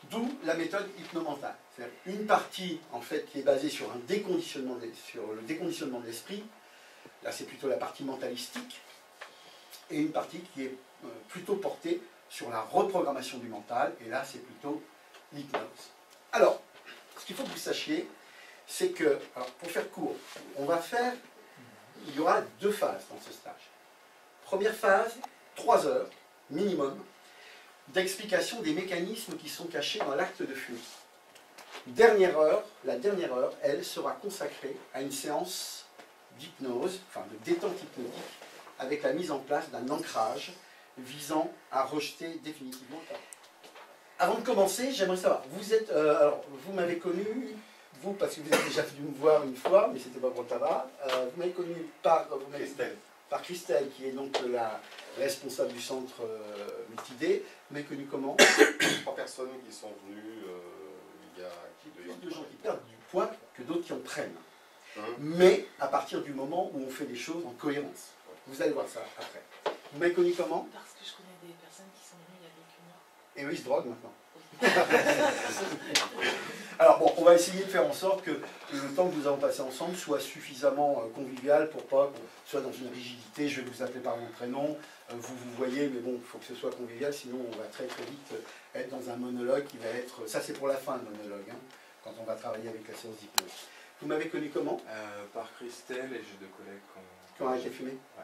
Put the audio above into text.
D'où la méthode hypnomentale. C'est-à-dire une partie en fait qui est basée sur le déconditionnement de l'esprit. Là, c'est plutôt la partie mentalistique. Et une partie qui est plutôt portée sur la reprogrammation du mental. Et là, c'est plutôt l'hypnose. Alors, ce qu'il faut que vous sachiez, c'est que, alors, pour faire court, il y aura 2 phases dans ce stage. Première phase, 3 heures minimum d'explication des mécanismes qui sont cachés dans l'acte de fuite. La dernière heure, elle sera consacrée à une séance d'hypnose, enfin de détente hypnotique, avec la mise en place d'un ancrage visant à rejeter définitivement. Avant de commencer, j'aimerais savoir, vous m'avez connu, vous, parce que vous êtes déjà venu me voir une fois, mais c'était pas pour le tabac, vous m'avez connu par Christelle, qui est donc la responsable du centre multidé. Vous m'avez connu comment? 3 personnes qui sont venues il y a plus de gens qui perdent du poids que d'autres qui en prennent. Mais à partir du moment où on fait des choses en cohérence. Vous allez voir ça après. Vous m'avez connu comment? Parce que je connais des personnes qui sont venues il y a quelques mois. Et oui, ils se droguent maintenant. Alors bon, on va essayer de faire en sorte que le temps que nous avons passé ensemble soit suffisamment convivial pour pas qu'on soit dans une rigidité. Je vais vous appeler par mon prénom, vous voyez, mais bon, il faut que ce soit convivial, sinon on va très très vite être dans un monologue qui va être... Ça c'est pour la fin, le monologue, hein, quand on va travailler avec la séance d'hypnose. Vous m'avez connu comment? Par Christelle, et j'ai 2 collègues qui ont arrêté de fumer. Ouais.